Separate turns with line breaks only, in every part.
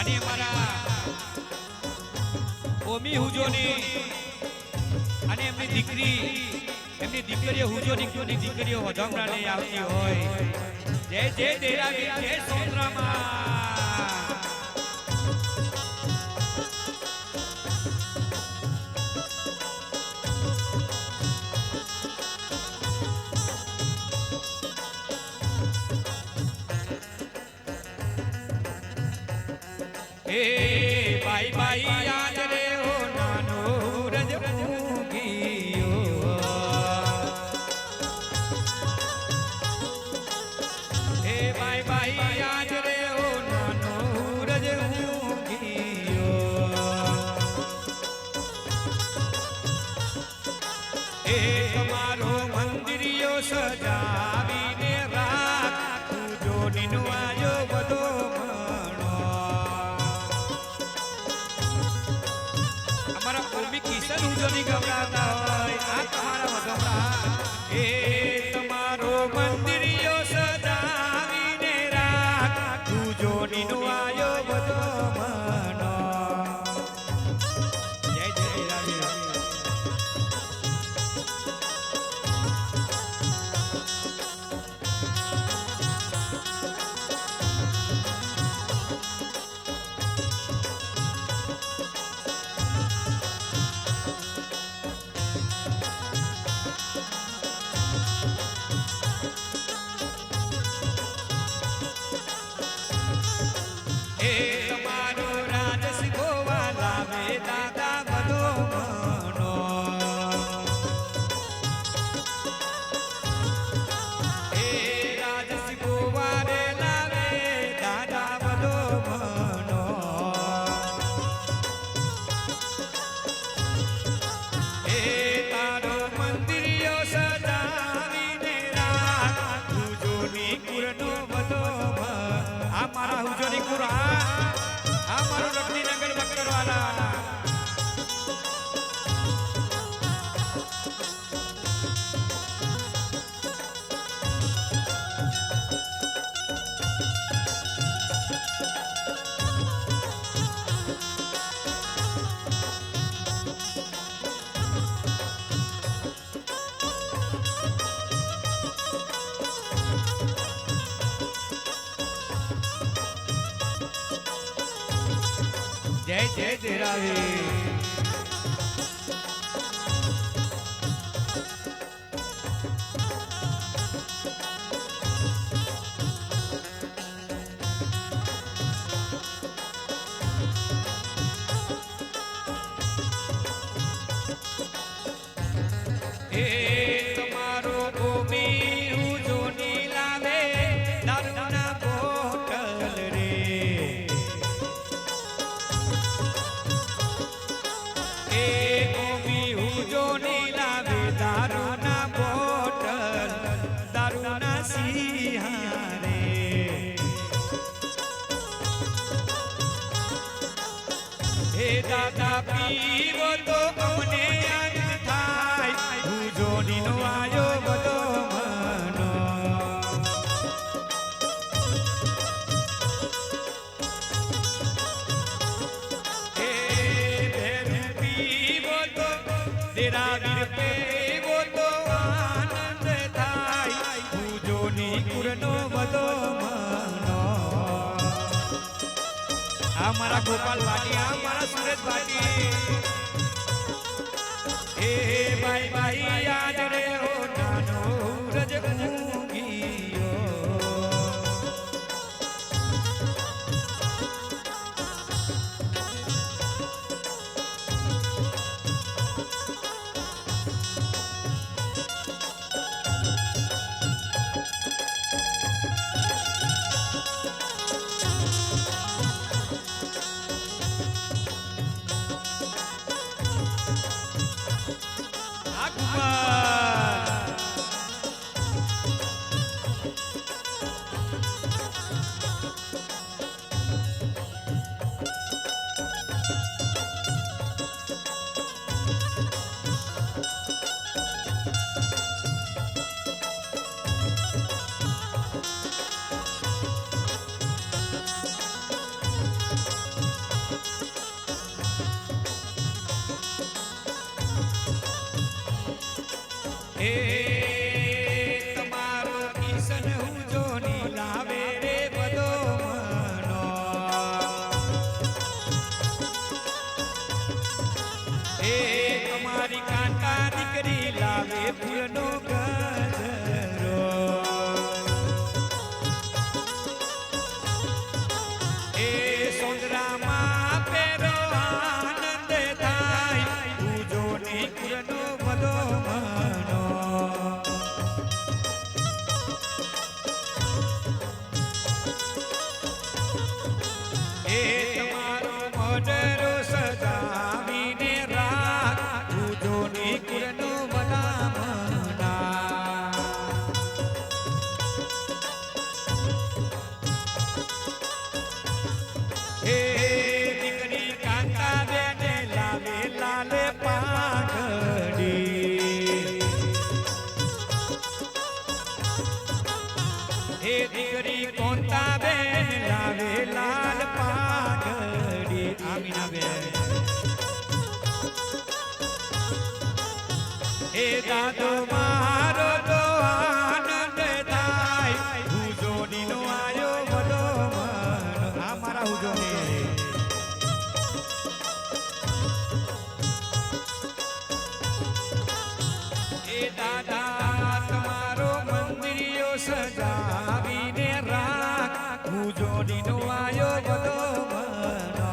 અને અમારા ઓમી હુજોની અને એમની દીકરીઓ હુજોની દીકરીઓ વધામણા લઈ આવતી હોય જય જય દેરાવી જય સોત્રામાં बाई बाई आज रे हो नानो रज मुगियो हे बाई बाई आज रे हो नानो रज मुगियो हे तुम्हारो मंदिरियो सजावीने राख पूजो निनु आयो बदो किशन हुजोनी गवराता होय आ तुम्हारा वधमरा ए तुम्हारो मंदिरियो सजावीने राख हुजोनी नु आयो बधो मनो जय जय राधे તમારો રાજસ ગોવા લાવે દાદા બધો મનો એ રાજસ ગોવા રે લાવે દાદા બધો મનો એ તારો મંદિરિયો સજાવીને રાખ હુજોની કુરનો બધો આ મારા હુજોની કુરા हमारो रखनी नगर बकर वाला जय जय देरावी तुम्हारो गोमी हुजोनी लावे दारूना बोतल रे गोमी हुजोनी लावे दारूना बोतल दारूना सिहारे हे दादा पीवो तो अमने अंग थाय हुजोनी नो आयो बदो मनो हे भेरू पीवो तो तेरा वीर पे वो तो आनंद थाय हुजोनी कुरनो बदो मनो हमारा गोपाल भाटी हमारा सुरेश भाटी हे भाई भाई आज रे हो नानो रज मुगियो એ તમારો કિશન હું જોની લાવે રે બધો મનો એ તમારી કાંટા દીકરી લાવે ફૂલનો ગજરો એ સોંદરામાં પેરો આનંદ થાય હું જોની ફૂલનો બધો મનો એ તમારો મોઢરો સજાવીને રાખ હું જોની ફૂલનો બધા મના એ દીકરી કાંતા બેને લાવે લાલ પાઘડી એ દીકરી કોંતા બેન લાવે લાલ પાઘડી આમીના બેન એ દાદો મારો તો આનંદ થાય હું જોડીનો આયો બધો મનો આ મારા હું જોડી એ દાદા તમારો મંદિરિયો સજાવીને રાખ હું જોડીનો આયો બધો મનો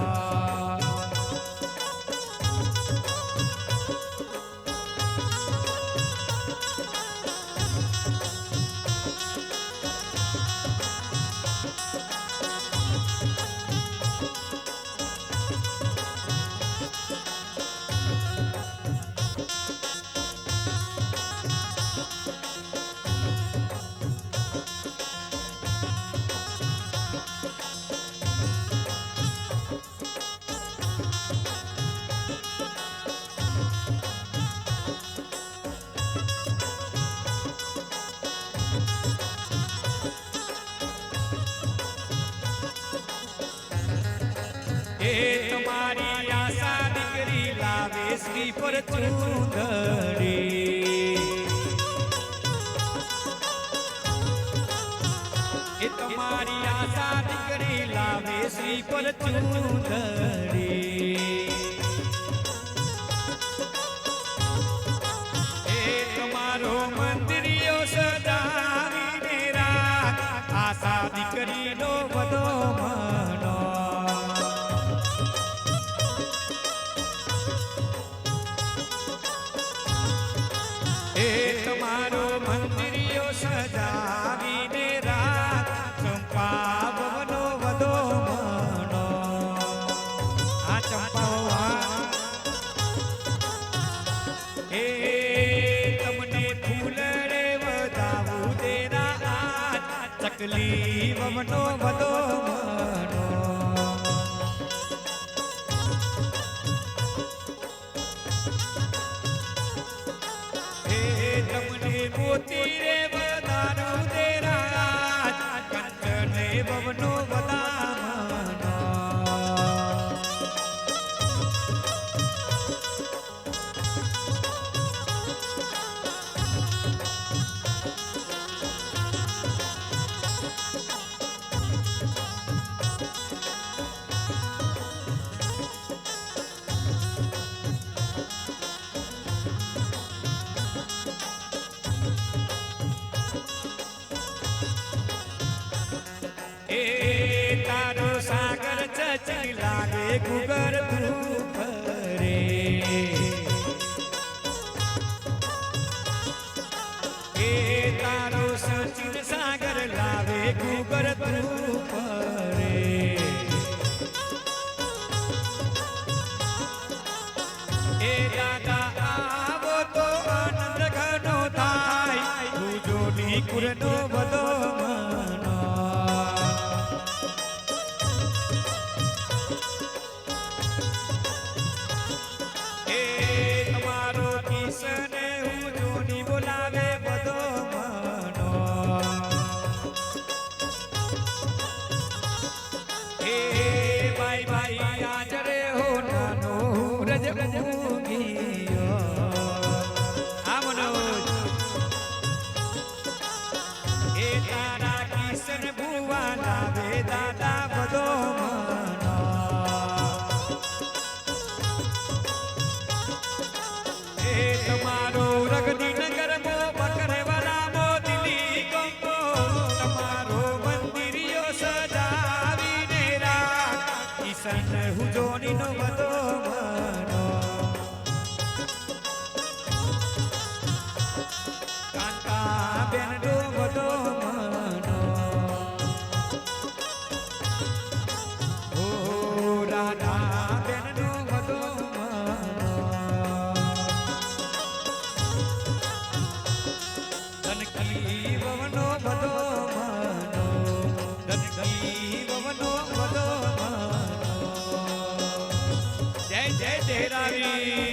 એ તમારી આશા દીકરી લાવે શ્રી પર ચૂંદડી એ તમારી આશા દીકરી લાવે શ્રી પર ચૂંદડી એ તમારો મંદિરિયો સજાવીને રાખ આશા દીકરીનો બધો મનો એ તમારો મંદિરિયો સજાવીને રાખ ચંપા ભવનો વધો મનો આ ચંપા એ તમને ફૂલ રે વધાવું તેરા આજ ચકલી ભવનો વધો મનો તમને મોતી રે વધારું તેરા કંચને ભવનો વધામનો એ તારો સાગર ચચી લાગે ગુગર ધૂપ રે એ તારો સચિન સાગર લાવે ગુગર ધૂપ રે એ દાદા આવો તો આનંદ ઘણો થાય હું જોડી કુરનો બધો મનો તમારો કિશન હું જોની બોલાવે બધો મનો એ ભાઈ ભાઈ આજ રે હો નાનો રજ રજ ગયો આ મનો મારા કિશન ભુવા લાવે દાદા બધો મનો એ તમારો રગની નગર મો બકરવાલા મો દિલ્હી ગંગો તમારો મંદિરિયો સજાવીને રાખ કિશન હુજોની નો બધો મનો કાંતા બેન નો બધો મનો ઓ રાધા બેન નો બધો મનો ધનકી વવનો બધો મનો ધનકી વવનો બધો મનો જય જય દેરાવી